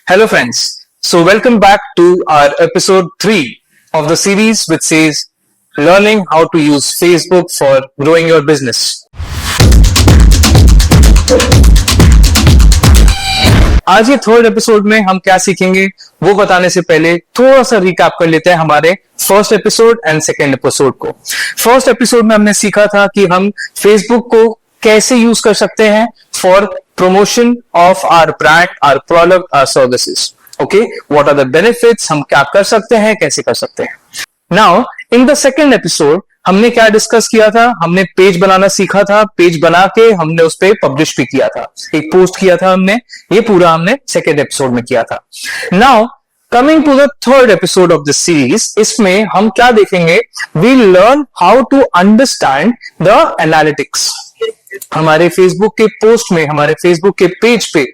Hello, friends. So, welcome back to our episode 3 of the series, which says Learning How to Use Facebook for Growing Your Business. आज ये third episode में हम क्या सीखेंगे वो बताने से पहले थोड़ा सा रिकैप कर लेते हैं हमारे first episode and second episode को। फर्स्ट एपिसोड में हमने सीखा था कि हम फेसबुक को कैसे यूज कर सकते हैं for promotion of our brand, our product, our services. Okay, what are the benefits? हम क्या कर सकते हैं, कैसे कर सकते हैं। Now, in the second episode, हमने क्या डिस्कस किया था? हमने पेज बनाना सीखा था। पेज बना के हमने उस पे पब्लिश भी किया था, एक पोस्ट किया था हमने। ये पूरा हमने सेकेंड एपिसोड में किया था। Now, coming to the third episode of this series, इसमें हम क्या देखेंगे? We'll learn how to understand the analytics. हमारे फेसबुक के पोस्ट में, हमारे फेसबुक के पेज पे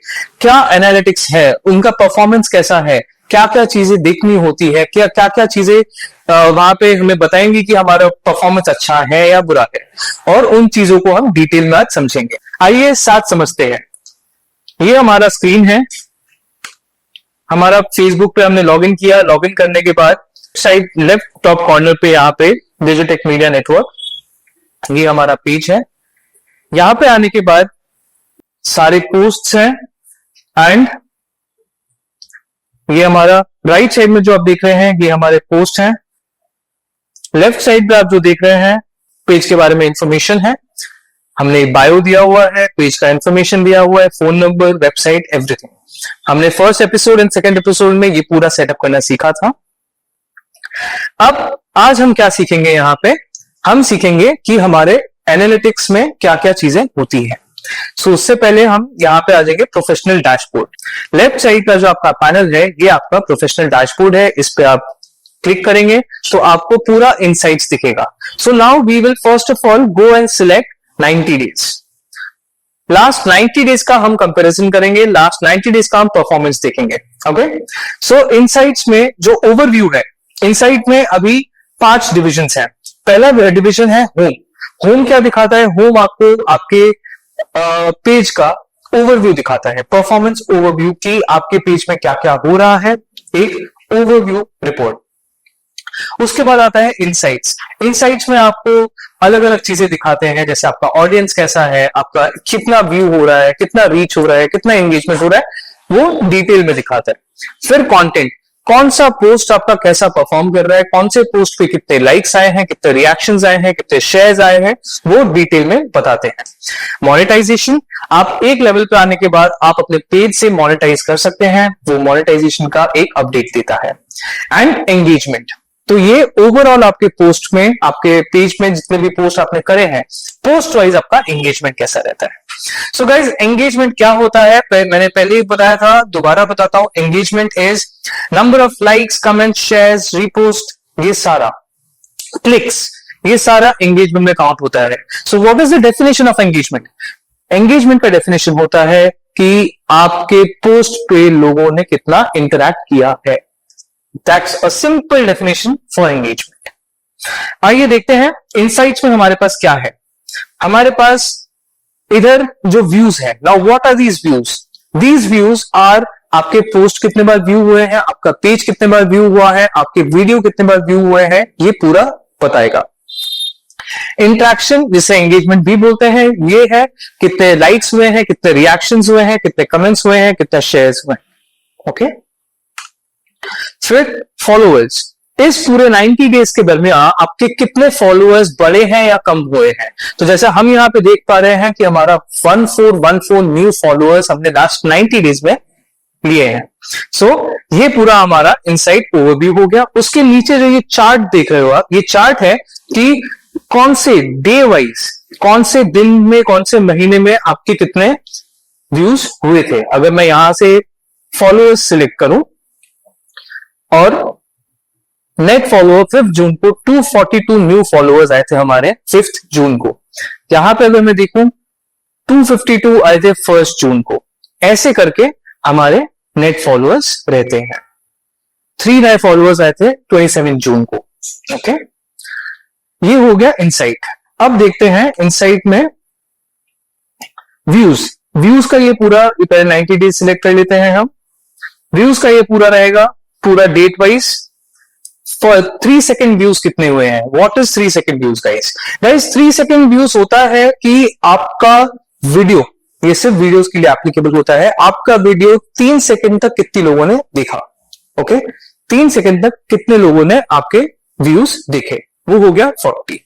क्या एनालिटिक्स है, उनका परफॉर्मेंस कैसा है, क्या क्या चीजें देखनी होती है, क्या क्या क्या चीजें वहां पे हमें बताएंगी कि हमारा परफॉर्मेंस अच्छा है या बुरा है, और उन चीजों को हम डिटेल में आज समझेंगे। आइए साथ समझते हैं। ये हमारा स्क्रीन है, हमारा फेसबुक पे हमने लॉग इन किया। लॉग इन करने के बाद साइड लेफ्ट टॉप कॉर्नर पे यहाँ पे डिजिटेक मीडिया नेटवर्क, ये हमारा पेज है। यहां पे आने के बाद सारे पोस्ट्स हैं एंड ये हमारा राइट साइड में जो आप देख रहे हैं ये हमारे पोस्ट हैं। लेफ्ट साइड पे आप जो देख रहे हैं पेज के बारे में इंफॉर्मेशन है। हमने बायो दिया हुआ है, पेज का इंफॉर्मेशन दिया हुआ है, फोन नंबर, वेबसाइट, एवरीथिंग। हमने first episode and second episode में ये पूरा सेटअप करना सीखा था। अब आज हम क्या सीखेंगे? यहां पे हम सीखेंगे कि हमारे एनालिटिक्स में क्या क्या चीजें होती है। सो उससे पहले हम यहाँ पे आ जाएंगे प्रोफेशनल डैशबोर्ड। लेफ्ट साइड का जो आपका पैनल है ये आपका प्रोफेशनल डैशबोर्ड है। इस पे आप क्लिक करेंगे तो आपको पूरा इनसाइट्स दिखेगा। So now we will first of all go and select 90 days. Last 90 days का हम कंपैरिजन करेंगे, लास्ट 90 डेज का हम परफॉर्मेंस देखेंगे। ओके, सो इनसाइट्स में जो ओवरव्यू है, इनसाइट में अभी 5 डिविजन है। पहला डिविजन है होम। होम क्या दिखाता है? होम आपको आपके पेज का ओवरव्यू दिखाता है, परफॉर्मेंस ओवरव्यू की आपके पेज में क्या क्या हो रहा है, एक ओवरव्यू रिपोर्ट। उसके बाद आता है इनसाइट्स। इनसाइट्स में आपको अलग अलग चीजें दिखाते हैं, जैसे आपका ऑडियंस कैसा है, आपका कितना व्यू हो रहा है, कितना रीच हो रहा है, कितना एंगेजमेंट हो रहा है, वो डिटेल में दिखाता है। फिर कंटेंट, कौन सा पोस्ट आपका कैसा परफॉर्म कर रहा है, कौन से पोस्ट पे कितने लाइक्स आए हैं, कितने रिएक्शंस आए हैं, कितने शेयर्स आए हैं, वो डिटेल में बताते हैं। मोनेटाइजेशन, आप एक लेवल पे आने के बाद आप अपने पेज से मोनेटाइज कर सकते हैं, वो मोनेटाइजेशन का एक अपडेट देता है। एंड एंगेजमेंट, तो ये ओवरऑल आपके पोस्ट में, आपके पेज में जितने भी पोस्ट आपने करे हैं, पोस्ट वाइज आपका एंगेजमेंट कैसा रहता है। सो गाइज, एंगेजमेंट क्या होता है मैंने पहले ही बताया था, दोबारा बताता हूं। Engagement is number of likes, comment, shares, repost, ये सारा क्लिक्स, ये सारा एंगेजमेंट में काउंट होता है। So what is the definition of engagement? Engagement का डेफिनेशन होता है कि आपके पोस्ट पे लोगों ने कितना इंटरैक्ट किया है। That's a simple definition for engagement. आइए देखते हैं इनसाइट्स में हमारे पास क्या है। हमारे पास इधर जो व्यूज है, now what are these views? These views are आपके पोस्ट कितने बार व्यू हुए हैं, आपका पेज कितने बार व्यू हुआ है, आपके वीडियो कितने बार व्यू हुए हैं, ये पूरा बताएगा। इंटरेक्शन, जिसे एंगेजमेंट भी बोलते हैं, ये है कितने लाइक्स हुए हैं, कितने रिएक्शंस हुए हैं, कितने कमेंट्स हुए हैं, कितने शेयर्स हुए हैं। ओके, फिर फॉलोअर्स, इस पूरे 90 डेज के दरमियान आपके कितने फॉलोअर्स बढ़े हैं या कम हुए हैं। तो जैसा हम यहाँ पे देख पा रहे हैं कि हमारा 1414 न्यू फॉलोअर्स हमने लास्ट 90 डेज में लिए हैं। सो ये पूरा हमारा इनसाइट ओवरव्यू हो गया। उसके नीचे जो ये चार्ट देख रहे हो आप, ये चार्ट है कि कौन से डे वाइज, कौन से दिन में, कौन से महीने में आपके कितने व्यूज हुए थे। अगर मैं यहां से फॉलोअर्स सिलेक्ट करूं और नेट फॉलोअर 5 जून को 242 न्यू फॉलोअर्स आए थे हमारे 5 जून को। यहां पे अगर मैं देखूं 252 आए थे 1 जून को। ऐसे करके हमारे नेट फॉलोअर्स रहते हैं। 3 नए फॉलोअर्स आए थे 27 जून को। ओके, ये हो गया इनसाइट। अब देखते हैं इनसाइट में व्यूज। व्यूज का ये पूरा पहले 90 डेज सिलेक्ट कर लेते हैं हम। व्यूज का ये पूरा रहेगा, पूरा date wise. For 3 second views कितने हुए हैं? What is 3 second views guys? Guys 3 second views होता है कि आपका वीडियो, ये सिर्फ वीडियोस के लिए एप्लीकेबल होता है, आपका वीडियो 3 सेकेंड तक कितने लोगों ने देखा। ओके, 3 सेकेंड तक कितने लोगों ने आपके व्यूज देखे, वो हो गया 40।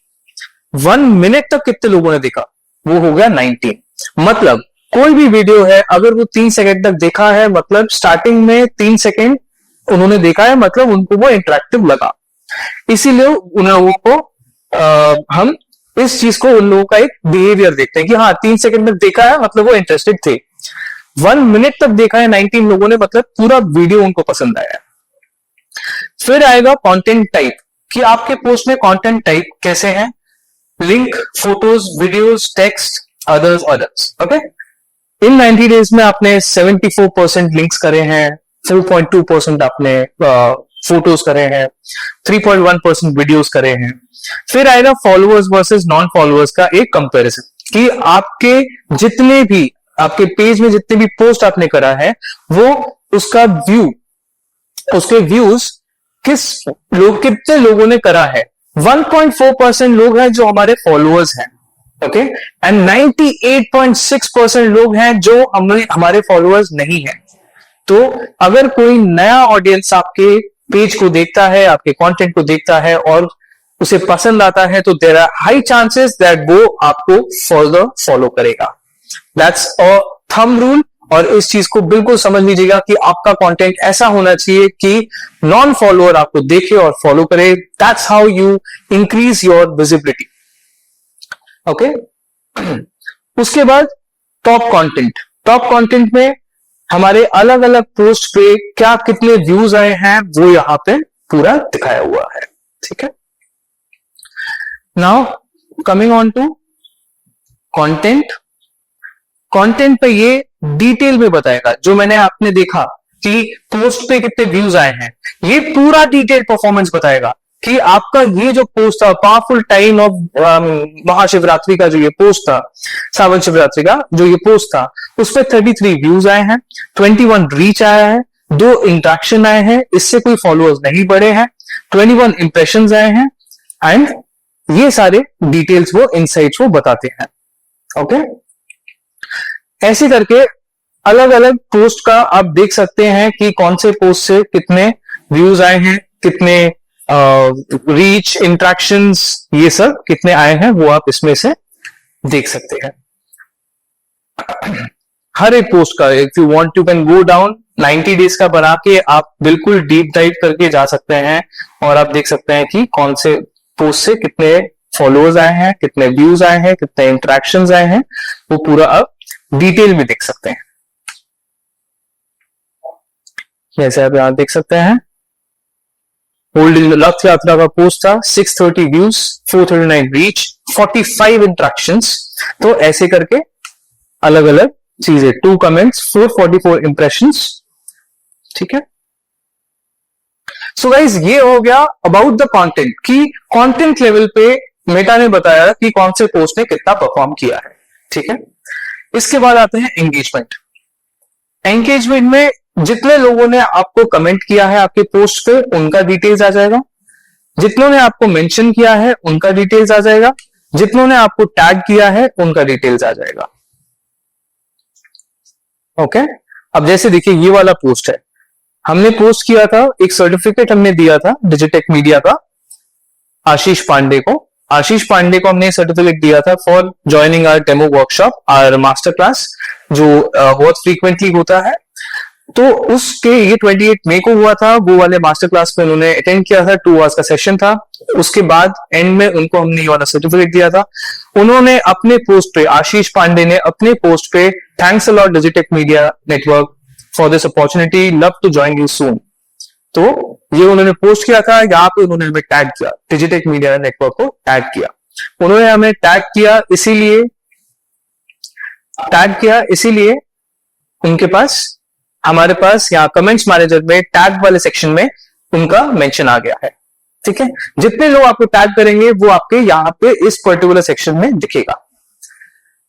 1 मिनट तक कितने लोगों ने देखा, वो हो गया 19। मतलब कोई भी वीडियो है अगर वो 3 सेकेंड तक देखा है, मतलब स्टार्टिंग में 3 सेकेंड उन्होंने देखा है, मतलब उनको वो इंटरेक्टिव लगा, इसीलिए उन लोगों को हम इस चीज को, उन लोगों का एक बिहेवियर देखते हैं कि हाँ 3 सेकेंड तक देखा है मतलब वो इंटरेस्टेड थे। 1 मिनट तक देखा है 19 लोगों ने, मतलब पूरा वीडियो उनको पसंद आया। फिर आएगा कंटेंट टाइप, कि आपके पोस्ट में कंटेंट टाइप कैसे हैं, link, photos, videos, text, others. Okay, in 90 days में आपने 74% लिंक्स करे हैं, 4.2% आपने फोटोज करे हैं, 3.1% वीडियोस करे हैं। फिर आएगा फॉलोअर्स वर्सेस नॉन फॉलोअर्स का एक कंपैरिजन, कि आपके जितने भी, आपके पेज में जितने भी पोस्ट आपने करा है, वो उसका व्यू, उसके व्यूज कितने लोगों ने करा है। 1.4% लोग हैं जो हमारे फॉलोअर्स हैं, ओके, एंड 98.6% लोग हैं जो हमारे फॉलोअर्स नहीं हैं। तो अगर कोई नया ऑडियंस आपके पेज को देखता है, आपके कंटेंट को देखता है और उसे पसंद आता है, तो there are high chances that वो आपको फॉलो करेगा। दैट्स अ थंब रूल, और इस चीज को बिल्कुल समझ लीजिएगा कि आपका कंटेंट ऐसा होना चाहिए कि नॉन फॉलोअर आपको देखे और फॉलो करे। That's how you increase your visibility. Okay, उसके बाद टॉप कंटेंट। टॉप कंटेंट में हमारे अलग अलग पोस्ट पे क्या कितने व्यूज आए हैं, वो यहां पे पूरा दिखाया हुआ है। ठीक है, now coming on to content. Content पे ये डिटेल में बताएगा, जो मैंने आपने देखा कि पोस्ट पे कितने व्यूज आए हैं, ये पूरा डिटेल परफॉर्मेंस बताएगा कि आपका ये जो पोस्ट था, पावरफुल टाइम ऑफ महाशिवरात्रि का जो ये पोस्ट था, सावन शिवरात्रि का जो ये पोस्ट था, उस पर 33 व्यूज आए हैं, 21 रीच आया है, 2 इंट्रैक्शन आए हैं, इससे कोई फॉलोअर्स नहीं बढ़े हैं, 21 इंप्रेशंस आए हैं, एंड ये सारे डिटेल्स वो इनसाइट्स वो बताते हैं। ओके, ऐसे करके अलग अलग पोस्ट का आप देख सकते हैं कि कौन से पोस्ट से कितने व्यूज आए हैं, कितने रीच, इंट्रैक्शंस, ये सब कितने आए हैं, वो आप इसमें से देख सकते हैं। हर एक पोस्ट का, if you want you can go down 90 days का बना के आप बिल्कुल डीप डाइव करके जा सकते हैं, और आप देख सकते हैं कि कौन से पोस्ट से कितने फॉलोअर्स आए हैं, कितने व्यूज आए हैं, कितने इंट्रैक्शंस आए हैं, वो पूरा आप डिटेल में देख सकते हैं। जैसे आप यहां देख सकते हैं, ओल्ड रथ यात्रा का पोस्ट था, 630 व्यूज, 439 रीच, 45 इंट्रैक्शंस। तो ऐसे करके अलग अलग चीजें, 2 कमेंट्स, 444 इंप्रेशंस। ठीक है, सो गाइज ये हो गया अबाउट द कंटेंट, कि कंटेंट लेवल पे मेटा ने बताया कि कौन से पोस्ट ने कितना परफॉर्म किया है। ठीक है, इसके बाद आते हैं एंगेजमेंट। एंगेजमेंट में जितने लोगों ने आपको कमेंट किया है आपके पोस्ट पे, उनका डिटेल्स आ जाएगा, जितनों ने आपको मेंशन किया है उनका डिटेल्स आ जाएगा, जितनों ने आपको टैग किया है उनका डिटेल्स आ जाएगा। ओके, अब जैसे देखिए ये वाला पोस्ट है, हमने पोस्ट किया था, एक सर्टिफिकेट हमने दिया था डिजिटेक मीडिया का आशीष पांडे को। आशीष पांडे को हमने सर्टिफिकेट दिया था for joining our demo workshop, our master class, जो बहुत फ्रीक्वेंटली होता है। तो उसके ये 28 मई को हुआ था, वो वाले मास्टर क्लास में उन्होंने अटेंड किया था, 2 आवर्स का सेशन था। उसके बाद एंड में उनको हमने ये वाला सर्टिफिकेट दिया था। उन्होंने अपने पोस्ट पे, आशीष पांडे ने अपने पोस्ट पे, thanks a lot Digitech media network for this opportunity, love to join you soon. तो ये उन्होंने पोस्ट किया था, यहाँ पे उन्होंने हमें टैग किया, डिजिटेक मीडिया नेटवर्क को टैग किया। उन्होंने हमें टैग किया इसीलिए उनके पास, हमारे पास यहाँ कमेंट्स मैनेजर में टैग वाले सेक्शन में उनका मेंशन आ गया है। ठीक है, जितने लोग आपको टैग करेंगे वो आपके यहाँ पे इस पर्टिकुलर सेक्शन में दिखेगा।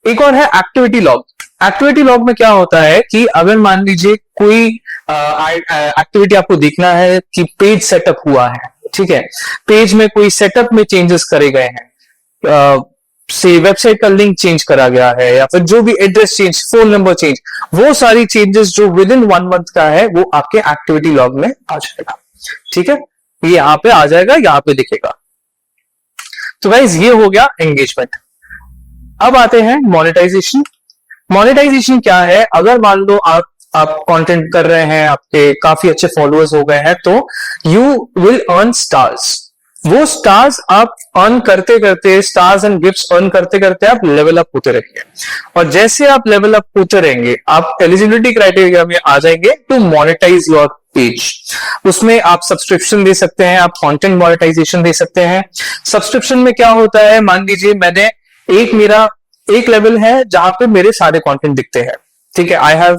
एक और है एक्टिविटी लॉग। एक्टिविटी लॉग में क्या होता है कि अगर मान लीजिए कोई एक्टिविटी आपको देखना है कि पेज सेटअप हुआ है, ठीक है, पेज में कोई सेटअप में चेंजेस करे गए हैं, से वेबसाइट का लिंक चेंज करा गया है, या फिर जो भी address change, phone number change, वो सारी चेंजेस जो विद इन 1 मंथ का है वो आपके एक्टिविटी लॉग में आ जाएगा, ठीक है, ये यहां पे आ जाएगा, यहां पे दिखेगा। तो गाइस ये हो गया एंगेजमेंट। अब आते हैं मोनेटाइजेशन। मोनेटाइजेशन क्या है? अगर मान लो आप कंटेंट कर रहे हैं, आपके काफी अच्छे फॉलोअर्स हो गए हैं, तो यू विल अर्न स्टार्स। वो स्टार्स आप अर्न करते करते, स्टार्स एंड गिफ्ट्स अर्न करते करते आप लेवल अप होते रहेंगे, और जैसे आप लेवल अप होते रहेंगे आप एलिजिबिलिटी क्राइटेरिया में आ जाएंगे टू मोनेटाइज योर पेज। उसमें आप सब्सक्रिप्शन दे सकते हैं, आप कंटेंट मोनेटाइजेशन दे सकते हैं। सब्सक्रिप्शन में क्या होता है, मान लीजिए मैंने मेरा एक लेवल है जहां पे मेरे सारे कंटेंट दिखते हैं, ठीक है, I have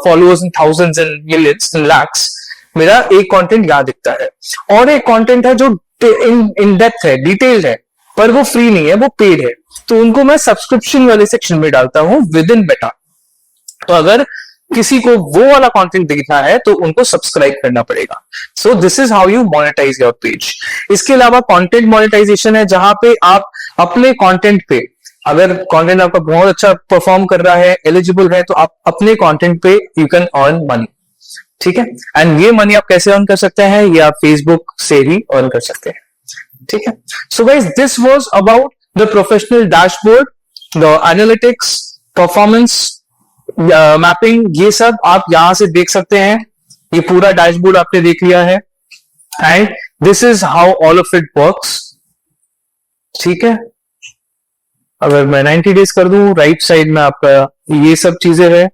followers in thousands and millions and lakhs, मेरा एक कंटेंट यहां दिखता है, और एक कंटेंट है जो इन डेप्थ है, डिटेल्ड है, पर वो फ्री नहीं है, वो पेड है, तो उनको मैं सब्सक्रिप्शन वाले सेक्शन में डालता हूं विद इन बेटा। तो अगर किसी को वो वाला कंटेंट देखना है तो उनको सब्सक्राइब करना पड़ेगा। So this is how you monetise your page. इसके अलावा कंटेंट मोनेटाइजेशन है, जहां पे आप अपने कंटेंट पे, अगर कंटेंट आपका बहुत अच्छा परफॉर्म कर रहा है, एलिजिबल है, तो आप अपने कंटेंट पे यू कैन अर्न मनी, ठीक है, एंड ये मनी आप कैसे अर्न कर सकते हैं, ये आप फेसबुक से ही अर्न कर सकते हैं, ठीक है। So guys this was about the professional dashboard, the analytics, performance mapping, ये सब आप यहां से देख सकते हैं। ये पूरा डैशबोर्ड आपने देख लिया है, and this is how all of it works, ठीक है। अगर मैं 90 डेज कर दूं, राइट साइड में आपका ये सब चीजें है,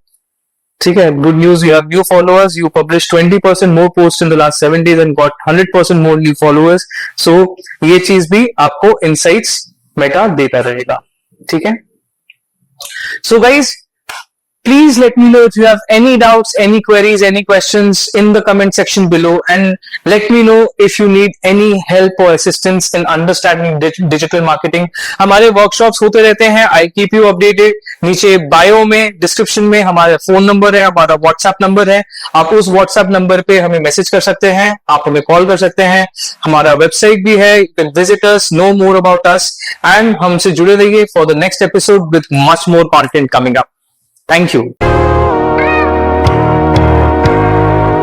ठीक है। Good news, you have new followers, you publish 20% more post in the last 7 days and got 100% more new followers. So ये चीज भी आपको इनसाइट्स मेटा देता रहेगा, ठीक है। So guys please let me know if you have any doubts, any queries, any questions in the comment section below, and let me know if you need any help or assistance in understanding digital marketing. हमारे workshops होते रहते हैं, I keep you updated. नीचे bio में, description में हमारा phone number है, हमारा WhatsApp नंबर है, आप उस WhatsApp नंबर पे हमें मैसेज कर सकते हैं, आप हमें कॉल कर सकते हैं, हमारा वेबसाइट भी है, you can visit us, know more about us, and हमसे जुड़े रहिए for the next episode with much more content coming up. Thank you.